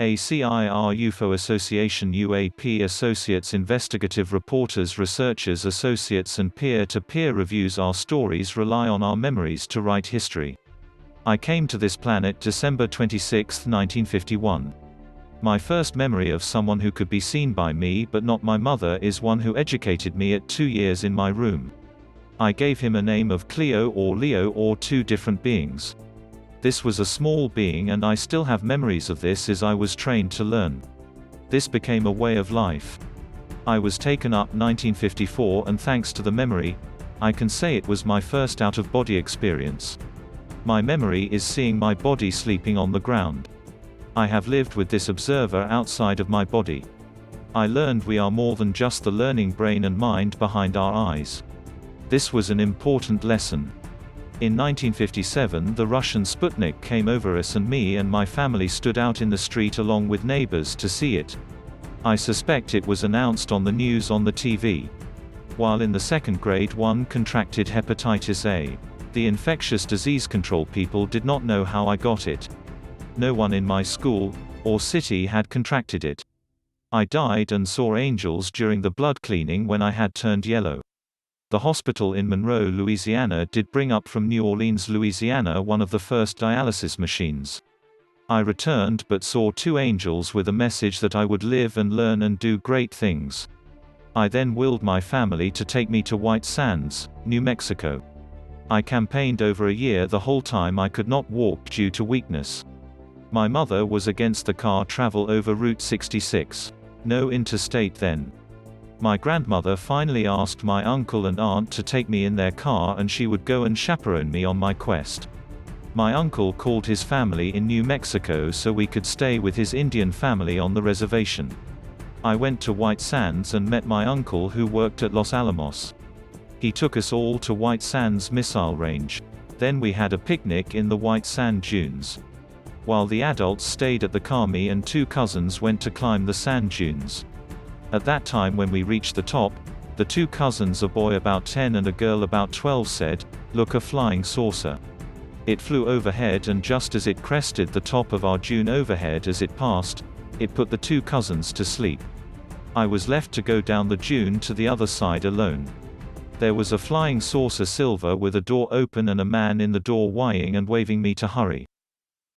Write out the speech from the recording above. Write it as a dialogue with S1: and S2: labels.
S1: ACIR UFO Association UAP.Associates Investigative Reporters Researchers Associates and Peer-to-peer reviews. Our stories rely on our memories to write history. I came to this planet December 26, 1951. My first memory of someone who could be seen by me but not my mother is one who educated me at 2 years in my room. I gave him a name of Cleo or Leo, or two different beings. This was a small being, and I still have memories of this as I was trained to learn. This became a way of life. I was taken up 1954, and thanks to the memory, I can say it was my first out-of-body experience. My memory is seeing my body sleeping on the ground. I have lived with this observer outside of my body. I learned we are more than just the learning brain and mind behind our eyes. This was an important lesson. In 1957, the Russian Sputnik came over us, and me and my family stood out in the street along with neighbors to see it. I suspect it was announced on the news on the TV. While in the second grade, one contracted hepatitis A. The infectious disease control people did not know how I got it. No one in my school or city had contracted it. I died and saw angels during the blood cleaning when I had turned yellow. The hospital in Monroe, Louisiana did bring up from New Orleans, Louisiana, one of the first dialysis machines. I returned but saw two angels with a message that I would live and learn and do great things. I then willed my family to take me to White Sands, New Mexico. I campaigned over a year. The whole time I could not walk due to weakness. My mother was against the car travel over Route 66. No interstate then. My grandmother finally asked my uncle and aunt to take me in their car, and she would go and chaperone me on my quest. My uncle called his family in New Mexico so we could stay with his Indian family on the reservation. I went to White Sands and met my uncle, who worked at Los Alamos. He took us all to White Sands Missile Range. Then we had a picnic in the White Sand Dunes. While the adults stayed at the car, me and two cousins went to climb the sand dunes. At that time, when we reached the top, the two cousins, a boy about 10 and a girl about 12, said, "Look, a flying saucer." It flew overhead, and just as it crested the top of our dune overhead as it passed, it put the two cousins to sleep. I was left to go down the dune to the other side alone. There was a flying saucer, silver, with a door open and a man in the door whining and waving me to hurry.